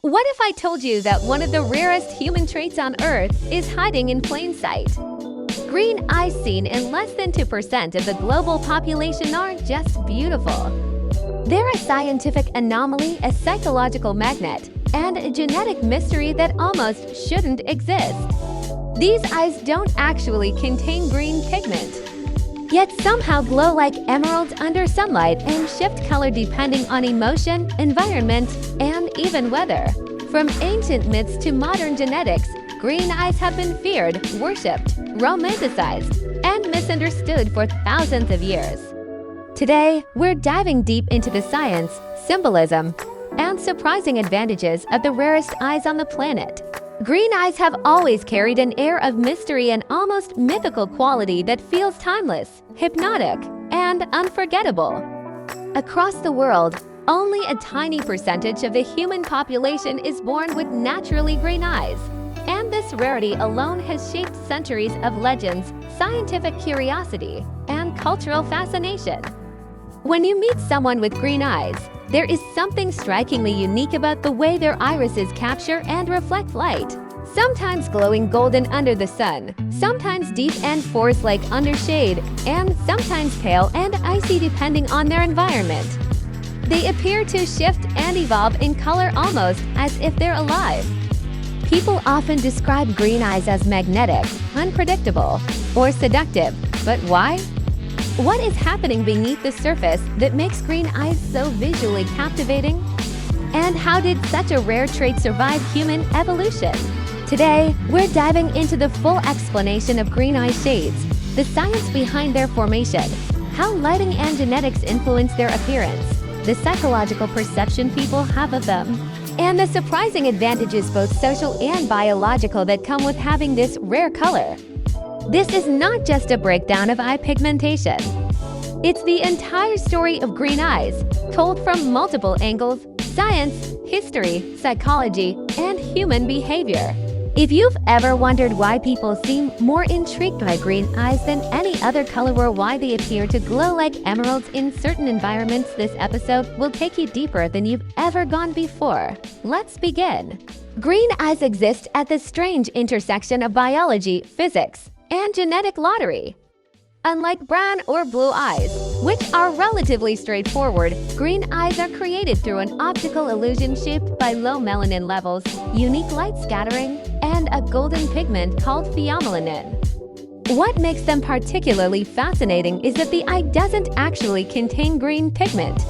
What if I told you that one of the rarest human traits on Earth is hiding in plain sight? Green eyes seen in less than 2% of the global population aren't just beautiful. They're a scientific anomaly, a psychological magnet, and a genetic mystery that almost shouldn't exist. These eyes don't actually contain green pigment, yet somehow glow like emeralds under sunlight and shift color depending on emotion, environment, and even weather. From ancient myths to modern genetics, green eyes have been feared, worshipped, romanticized, and misunderstood for thousands of years. Today, we're diving deep into the science, symbolism, and surprising advantages of the rarest eyes on the planet. Green eyes have always carried an air of mystery and almost mythical quality that feels timeless, hypnotic, and unforgettable. Across the world, only a tiny percentage of the human population is born with naturally green eyes, and this rarity alone has shaped centuries of legends, scientific curiosity, and cultural fascination. When you meet someone with green eyes, there is something strikingly unique about the way their irises capture and reflect light, sometimes glowing golden under the sun, sometimes deep and forest-like under shade, and sometimes pale and icy depending on their environment. They appear to shift and evolve in color almost as if they're alive. People often describe green eyes as magnetic, unpredictable, or seductive, but why? What is happening beneath the surface that makes green eyes so visually captivating? And how did such a rare trait survive human evolution? Today, we're diving into the full explanation of green eye shades, the science behind their formation, how lighting and genetics influence their appearance, the psychological perception people have of them, and the surprising advantages, both social and biological, that come with having this rare color. This is not just a breakdown of eye pigmentation. It's the entire story of green eyes, told from multiple angles: science, history, psychology, and human behavior. If you've ever wondered why people seem more intrigued by green eyes than any other color, or why they appear to glow like emeralds in certain environments, this episode will take you deeper than you've ever gone before. Let's begin. Green eyes exist at the strange intersection of biology, physics, and genetic lottery. Unlike brown or blue eyes, which are relatively straightforward, green eyes are created through an optical illusion shaped by low melanin levels, unique light scattering, and a golden pigment called pheomelanin. What makes them particularly fascinating is that the eye doesn't actually contain green pigment.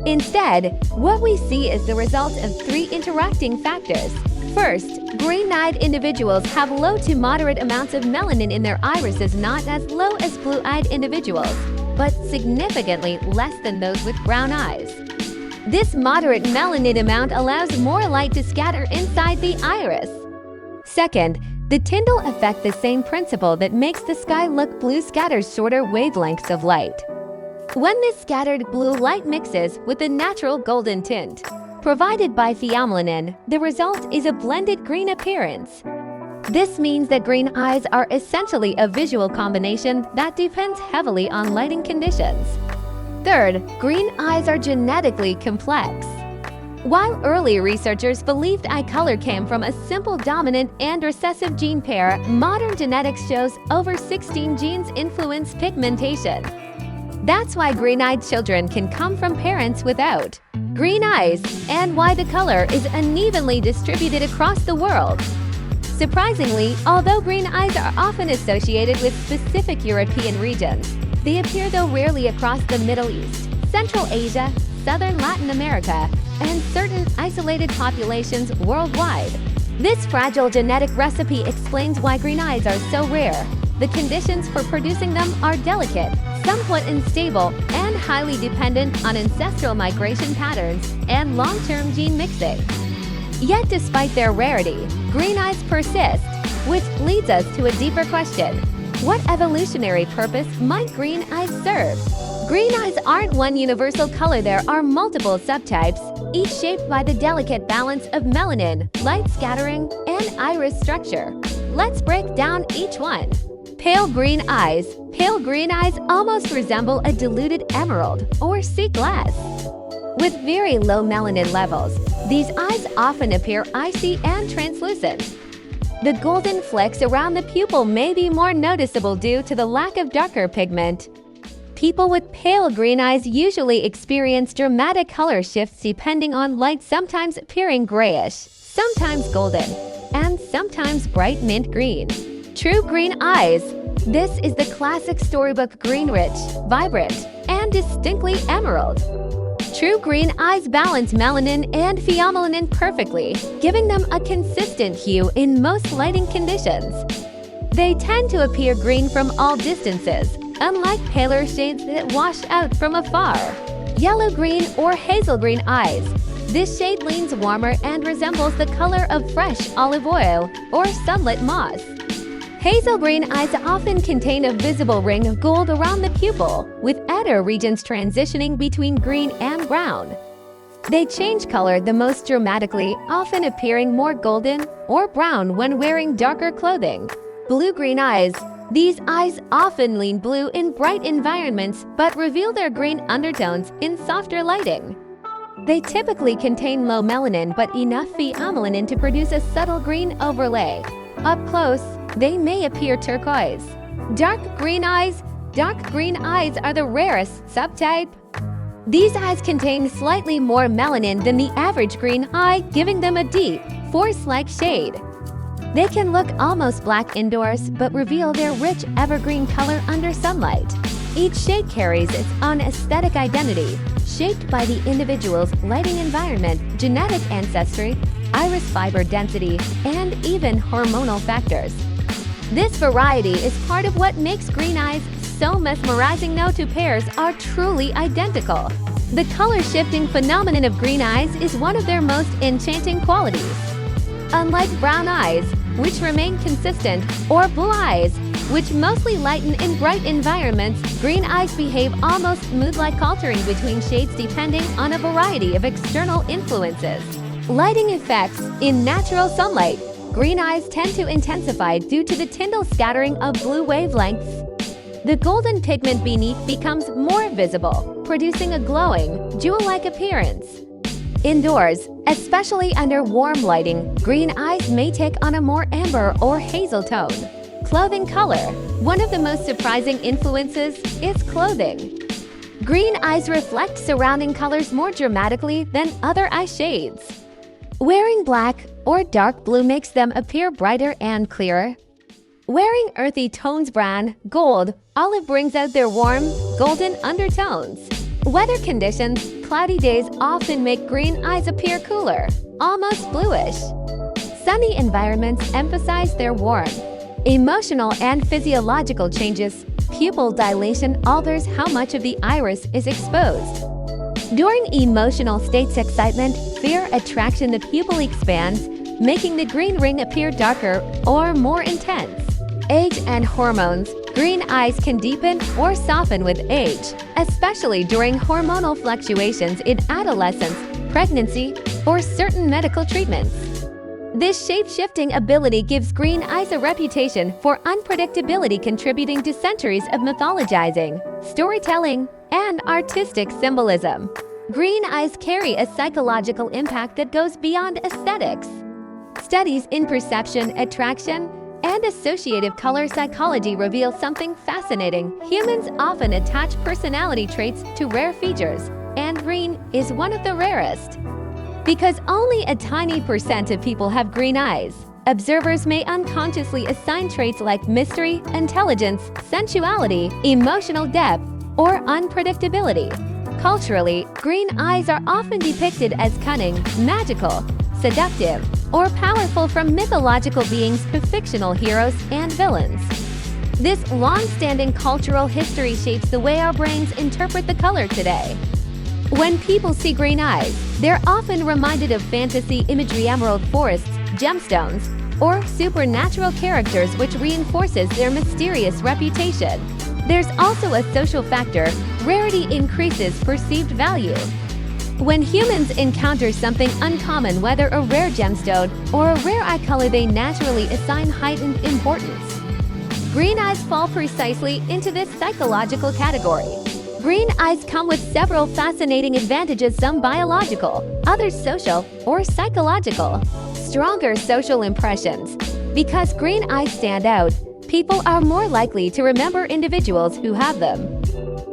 Instead, what we see is the result of three interacting factors. First, green-eyed individuals have low to moderate amounts of melanin in their irises, not as low as blue-eyed individuals, but significantly less than those with brown eyes. This moderate melanin amount allows more light to scatter inside the iris. Second, the tyndall effect, the same principle that makes the sky look blue, scatters shorter wavelengths of light. When this scattered blue light mixes with the natural golden tint provided by pheomelanin, the result is a blended green appearance. This means that green eyes are essentially a visual combination that depends heavily on lighting conditions. Third, green eyes are genetically complex. While early researchers believed eye color came from a simple dominant and recessive gene pair, modern genetics shows over 16 genes influence pigmentation. That's why green-eyed children can come from parents without green eyes, and why the color is unevenly distributed across the world. Surprisingly, although green eyes are often associated with specific European regions, they appear, though rarely, across the Middle East, Central Asia, Southern Latin America, and certain isolated populations worldwide. This fragile genetic recipe explains why green eyes are so rare. The conditions for producing them are delicate, somewhat unstable, and highly dependent on ancestral migration patterns and long-term gene mixing. Yet despite their rarity, green eyes persist, which leads us to a deeper question. What evolutionary purpose might green eyes serve? Green eyes aren't one universal color. There are multiple subtypes, each shaped by the delicate balance of melanin, light scattering, and iris structure. Let's break down each one. Pale green eyes. Pale green eyes almost resemble a diluted emerald or sea glass. With very low melanin levels, These eyes often appear icy and translucent. The golden flecks around the pupil may be more noticeable due to the lack of darker pigment. People with pale green eyes usually experience dramatic color shifts depending on light, sometimes appearing grayish, sometimes golden, and sometimes bright mint green. True green eyes. This is the classic storybook green, rich, vibrant, and distinctly emerald. True green eyes balance melanin and pheomelanin perfectly, giving them a consistent hue in most lighting conditions. They tend to appear green from all distances, unlike paler shades that wash out from afar. Yellow-green or hazel-green eyes. This shade leans warmer and resembles the color of fresh olive oil or sunlit moss. Hazel green eyes often contain a visible ring of gold around the pupil, with outer regions transitioning between green and brown. They change color the most dramatically, often appearing more golden or brown when wearing darker clothing. Blue-green eyes. These eyes often lean blue in bright environments but reveal their green undertones in softer lighting. They typically contain low melanin but enough pheomelanin to produce a subtle green overlay. Up close, they may appear turquoise. Dark green eyes. Dark green eyes are the rarest subtype. These eyes contain slightly more melanin than the average green eye, giving them a deep, force-like shade. They can look almost black indoors, but reveal their rich evergreen color under sunlight. Each shade carries its own aesthetic identity, shaped by the individual's lighting environment, genetic ancestry, iris fiber density, and even hormonal factors. This variety is part of what makes green eyes so mesmerizing. No two pairs are truly identical. The color-shifting phenomenon of green eyes is one of their most enchanting qualities. Unlike brown eyes, which remain consistent, or blue eyes, which mostly lighten in bright environments, green eyes behave almost mood-like, altering between shades depending on a variety of external influences. Lighting effects. In natural sunlight, green eyes tend to intensify due to the tyndall scattering of blue wavelengths. The golden pigment beneath becomes more visible, producing a glowing, jewel-like appearance. Indoors, especially under warm lighting, green eyes may take on a more amber or hazel tone. Clothing color. One of the most surprising influences is clothing. Green eyes reflect surrounding colors more dramatically than other eye shades. Wearing black or dark blue makes them appear brighter and clearer. Wearing earthy tones, brown, gold, olive, brings out their warm, golden undertones. Weather conditions. Cloudy days often make green eyes appear cooler, almost bluish. Sunny environments emphasize their warmth. Emotional and physiological changes. Pupil dilation alters how much of the iris is exposed. During emotional states, excitement, fear, attraction, the pupil expands, making the green ring appear darker or more intense. Age and hormones. Green eyes can deepen or soften with age, especially during hormonal fluctuations in adolescence, pregnancy, or certain medical treatments. This shape-shifting ability gives green eyes a reputation for unpredictability, contributing to centuries of mythologizing, storytelling, and artistic symbolism. Green eyes carry a psychological impact that goes beyond aesthetics. Studies in perception, attraction, and associative color psychology reveal something fascinating. Humans often attach personality traits to rare features, and green is one of the rarest. Because only a tiny percent of people have green eyes, observers may unconsciously assign traits like mystery, intelligence, sensuality, emotional depth, or unpredictability. Culturally, green eyes are often depicted as cunning, magical, seductive, or powerful, from mythological beings to fictional heroes and villains. This long-standing cultural history shapes the way our brains interpret the color today. When people see green eyes, they're often reminded of fantasy imagery, emerald forests, gemstones, or supernatural characters, which reinforces their mysterious reputation. There's also a social factor. Rarity increases perceived value. When humans encounter something uncommon, whether a rare gemstone or a rare eye color, they naturally assign heightened importance. Green eyes fall precisely into this psychological category. Green eyes come with several fascinating advantages, some biological, others social or psychological. Stronger social impressions. Because green eyes stand out, people are more likely to remember individuals who have them.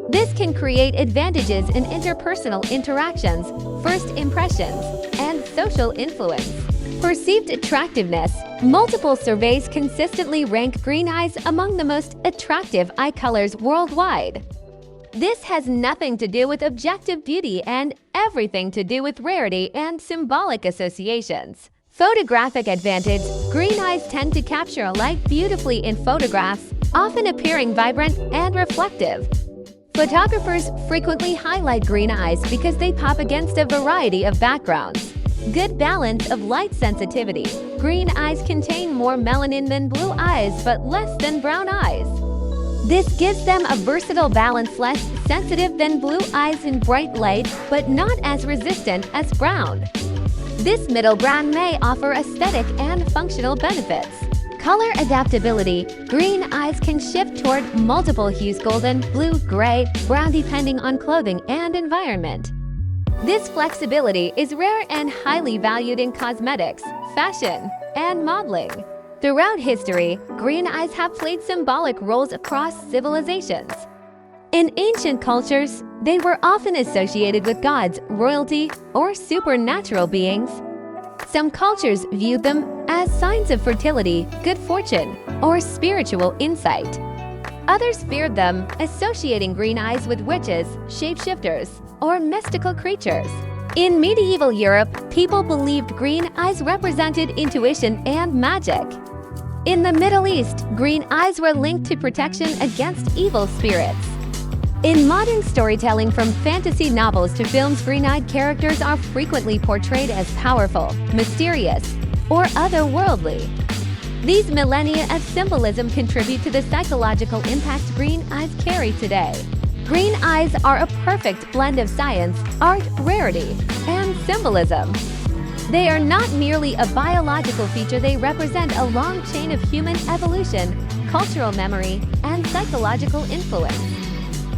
This can create advantages in interpersonal interactions, first impressions, and social influence. Perceived attractiveness. Multiple surveys consistently rank green eyes among the most attractive eye colors worldwide. This has nothing to do with objective beauty and everything to do with rarity and symbolic associations. Photographic advantage. Green eyes tend to capture light beautifully in photographs, often appearing vibrant and reflective. Photographers frequently highlight green eyes because they pop against a variety of backgrounds. Good balance of light sensitivity. Green eyes contain more melanin than blue eyes but less than brown eyes. This gives them a versatile balance, less sensitive than blue eyes in bright light but not as resistant as brown. This middle ground may offer aesthetic and functional benefits. Color adaptability. Green eyes can shift toward multiple hues: golden, blue, gray, brown, depending on clothing and environment. This flexibility is rare and highly valued in cosmetics, fashion, and modeling. Throughout history, green eyes have played symbolic roles across civilizations. In ancient cultures, they were often associated with gods, royalty, or supernatural beings. Some cultures viewed them as signs of fertility, good fortune, or spiritual insight. Others feared them, associating green eyes with witches, shapeshifters, or mystical creatures. In medieval Europe, people believed green eyes represented intuition and magic. In the Middle East, green eyes were linked to protection against evil spirits. In modern storytelling, from fantasy novels to films, green-eyed characters are frequently portrayed as powerful, mysterious, or otherworldly. These millennia of symbolism contribute to the psychological impact green eyes carry today. Green eyes are a perfect blend of science, art, rarity, and symbolism. They are not merely a biological feature, they represent a long chain of human evolution, cultural memory, and psychological influence.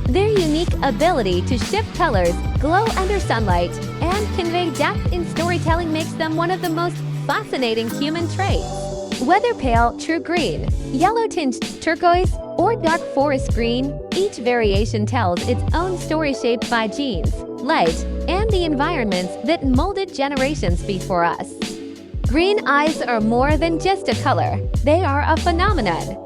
Their unique ability to shift colors, glow under sunlight, and convey depth in storytelling makes them one of the most fascinating human traits. Whether pale, true green, yellow-tinged turquoise, or dark forest green, each variation tells its own story, shaped by genes, light, and the environments that molded generations before us. Green eyes are more than just a color. They are a phenomenon.